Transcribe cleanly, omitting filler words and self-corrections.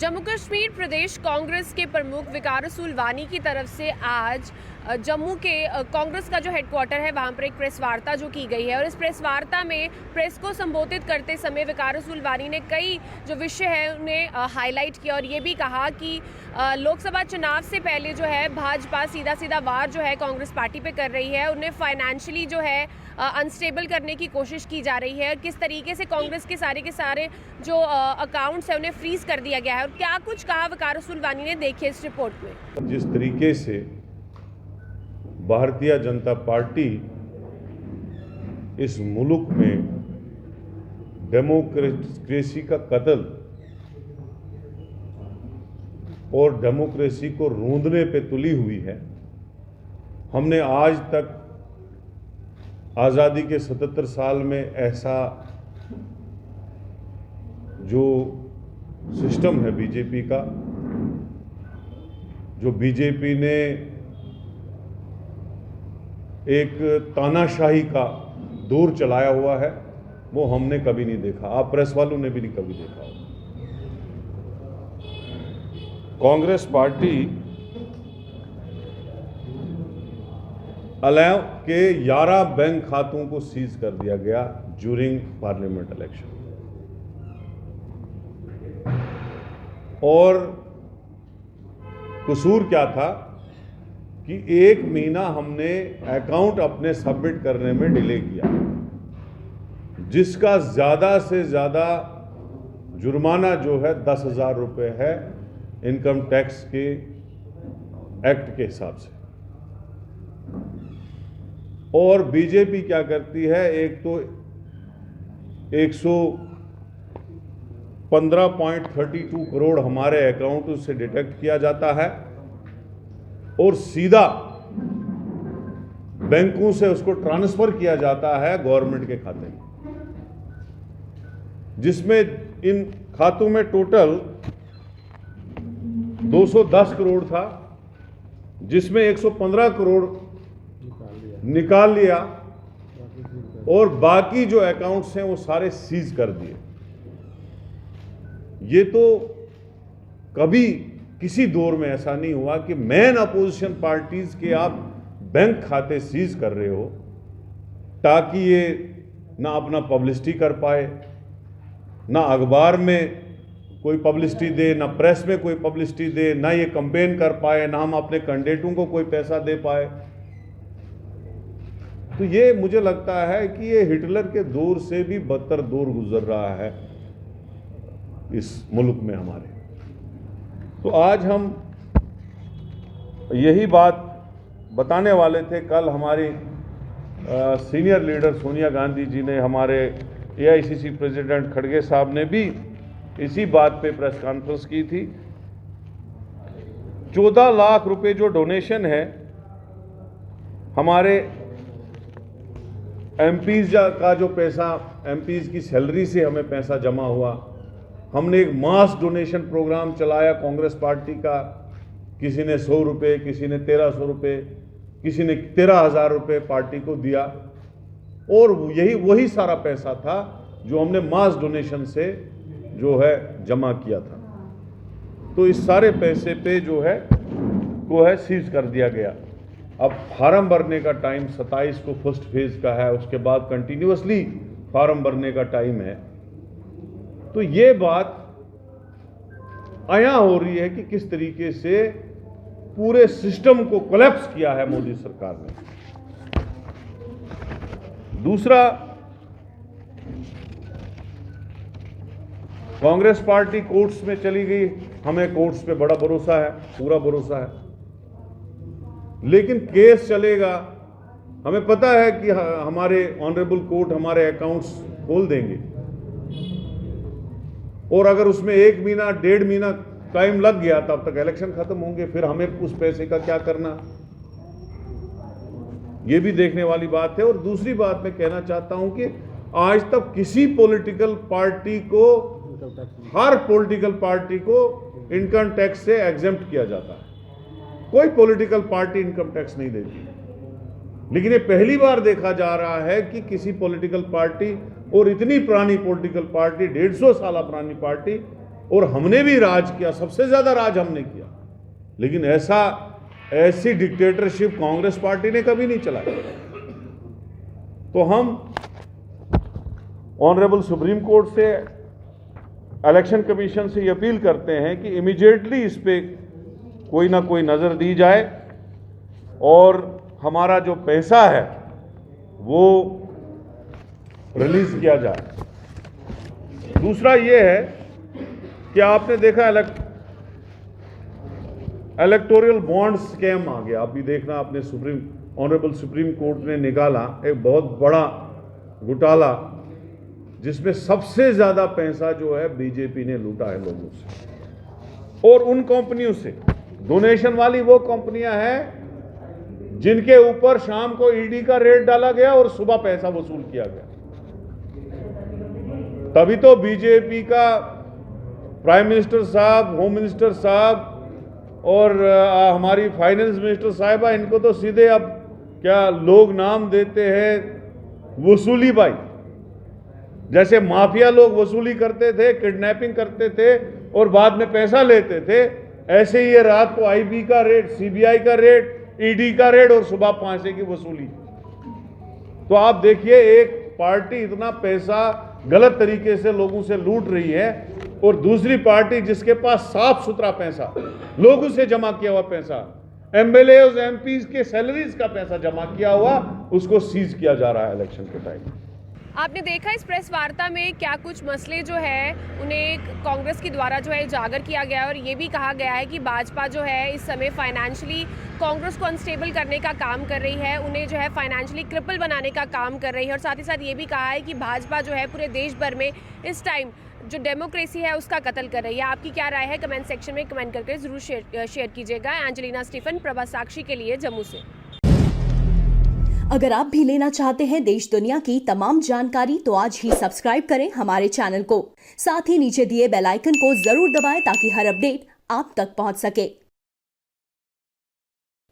जम्मू कश्मीर प्रदेश कांग्रेस के प्रमुख विकार रसूल वानी की तरफ से आज जम्मू के कांग्रेस का जो हेडक्वार्टर है वहां पर एक प्रेस वार्ता जो की गई है और इस प्रेस वार्ता में प्रेस को संबोधित करते समय विकार रसूल वानी ने कई जो विषय है उन्हें हाईलाइट किया और ये भी कहा कि लोकसभा चुनाव से पहले जो है भाजपा सीधा वार जो है कांग्रेस पार्टी पे कर रही है। उन्हें फाइनेंशियली जो है अनस्टेबल करने की कोशिश की जा रही है। किस तरीके से कांग्रेस के सारे जो अकाउंट्स है उन्हें फ्रीज कर दिया गया है और क्या कुछ कहा विकार रसूल वानी ने, देखिए इस रिपोर्ट में। जिस तरीके से भारतीय जनता पार्टी इस मुल्क में डेमोक्रेसी का कत्ल और डेमोक्रेसी को रूंधने पे तुली हुई है। हमने आज तक आज़ादी के 77 साल में ऐसा जो सिस्टम है बीजेपी का, जो बीजेपी ने एक तानाशाही का दौर चलाया हुआ है, वो हमने कभी नहीं देखा। आप प्रेस वालों ने भी नहीं कभी देखा। कांग्रेस पार्टी अलाव के 11 बैंक खातों को सीज कर दिया गया ड्यूरिंग पार्लियामेंट इलेक्शन और कसूर क्या था कि 1 महीना हमने अकाउंट अपने सबमिट करने में डिले किया, जिसका ज़्यादा से ज़्यादा जुर्माना जो है 10,000 रुपये है इनकम टैक्स के एक्ट के हिसाब से। और बीजेपी क्या करती है, एक तो 115.32 करोड़ हमारे अकाउंट से डिटेक्ट किया जाता है और सीधा बैंकों से उसको ट्रांसफर किया जाता है गवर्नमेंट के खाते में, जिसमें इन खातों में टोटल 210 करोड़ था, जिसमें 115 करोड़ निकाल लिया और बाकी जो अकाउंट्स हैं वो सारे सीज कर दिए। ये तो कभी किसी दौर में ऐसा नहीं हुआ कि मेन अपोजिशन पार्टीज के आप बैंक खाते सीज कर रहे हो ताकि ये ना अपना पब्लिसिटी कर पाए, ना अखबार में कोई पब्लिसिटी दे, ना प्रेस में कोई पब्लिसिटी दे, ना ये कैंपेन कर पाए, ना हम अपने कैंडिडेटों को कोई पैसा दे पाए। तो ये मुझे लगता है कि ये हिटलर के दौर से भी बदतर दौर गुजर रहा है इस मुल्क में हमारे। तो आज हम यही बात बताने वाले थे। कल हमारी सीनियर लीडर सोनिया गांधी जी ने, हमारे एआईसीसी प्रेसिडेंट खड़गे साहब ने भी इसी बात पे प्रेस कॉन्फ्रेंस की थी। 14 लाख रुपए जो डोनेशन है हमारे एमपीज का, जो पैसा एमपीज की सैलरी से हमें पैसा जमा हुआ, हमने एक मास डोनेशन प्रोग्राम चलाया कांग्रेस पार्टी का। किसी ने 100 रुपये, किसी ने 1300 रुपये, किसी ने 13,000 रुपये पार्टी को दिया और वही सारा पैसा था जो हमने मास डोनेशन से जो है जमा किया था। तो इस सारे पैसे पे जो है वो है सीज कर दिया गया। अब फार्म भरने का टाइम 27 को फर्स्ट फेज का है, उसके बाद कंटिन्यूअसली फार्म भरने का टाइम है। तो ये बात आया हो रही है कि किस तरीके से पूरे सिस्टम को कोलैप्स किया है मोदी सरकार ने। दूसरा, कांग्रेस पार्टी कोर्ट्स में चली गई। हमें कोर्ट्स पे बड़ा भरोसा है, पूरा भरोसा है, लेकिन केस चलेगा। हमें पता है कि हमारे ऑनरेबल कोर्ट हमारे अकाउंट्स खोल देंगे और अगर उसमें 1 महीना 1.5 महीना टाइम लग गया तब तक इलेक्शन खत्म होंगे, फिर हमें उस पैसे का क्या करना, ये भी देखने वाली बात है। और दूसरी बात मैं कहना चाहता हूं कि आज तक किसी पॉलिटिकल पार्टी को, हर पॉलिटिकल पार्टी को इनकम टैक्स से एग्जेम्प्ट किया जाता है। कोई पॉलिटिकल पार्टी इनकम टैक्स नहीं देती, लेकिन ये पहली बार देखा जा रहा है कि किसी पॉलिटिकल पार्टी, और इतनी पुरानी पॉलिटिकल पार्टी, 150 साल पुरानी पार्टी, और हमने भी राज किया, सबसे ज्यादा राज हमने किया, लेकिन ऐसी डिक्टेटरशिप कांग्रेस पार्टी ने कभी नहीं चलाई। तो हम ऑनरेबल सुप्रीम कोर्ट से, इलेक्शन कमीशन से ये अपील करते हैं कि इमीडिएटली इस पे कोई ना कोई नज़र दी जाए और हमारा जो पैसा है वो रिलीज किया जाए। दूसरा ये है कि आपने देखा इलेक्टोरल बॉन्ड स्कैम आ गया। अभी देखना, आपने ऑनरेबल सुप्रीम कोर्ट ने निकाला एक बहुत बड़ा घोटाला, जिसमें सबसे ज्यादा पैसा जो है बीजेपी ने लूटा है लोगों से, और उन कंपनियों से। डोनेशन वाली वो कंपनियां हैं जिनके ऊपर शाम को ईडी का रेड डाला गया और सुबह पैसा वसूल किया गया। तभी तो बीजेपी का प्राइम मिनिस्टर साहब, होम मिनिस्टर साहब और हमारी फाइनेंस मिनिस्टर साहिबा, इनको तो सीधे अब क्या लोग नाम देते हैं वसूली बाई। जैसे माफिया लोग वसूली करते थे, किडनैपिंग करते थे और बाद में पैसा लेते थे, ऐसे ही ये रात को आईबी का रेड, सीबीआई का रेड, ईडी का रेड और सुबह पैसे की वसूली। तो आप देखिए, एक पार्टी इतना पैसा गलत तरीके से लोगों से लूट रही है और दूसरी पार्टी जिसके पास साफ सुथरा पैसा, लोगों से जमा किया हुआ पैसा, एमएलए और एमपीज के सैलरीज का पैसा जमा किया हुआ, उसको सीज किया जा रहा है इलेक्शन के टाइम। आपने देखा इस प्रेस वार्ता में क्या कुछ मसले जो है उन्हें कांग्रेस के द्वारा जो है उजागर किया गया है, और ये भी कहा गया है कि भाजपा जो है इस समय फाइनेंशियली कांग्रेस को अनस्टेबल करने का काम कर रही है, उन्हें जो है फाइनेंशियली क्रिपल बनाने का काम कर रही है। और साथ ही साथ ये भी कहा है कि भाजपा जो है पूरे देश भर में इस टाइम जो डेमोक्रेसी है उसका कत्ल कर रही है। आपकी क्या राय है? कमेंट सेक्शन में कमेंट करके जरूर शेयर कीजिएगा। एंजेलिना स्टीफन, प्रभा साक्षी के लिए जम्मू से। अगर आप भी लेना चाहते हैं देश दुनिया की तमाम जानकारी तो आज ही सब्सक्राइब करें हमारे चैनल को। साथ ही नीचे दिए बेल आइकन को जरूर दबाएं ताकि हर अपडेट आप तक पहुंच सके।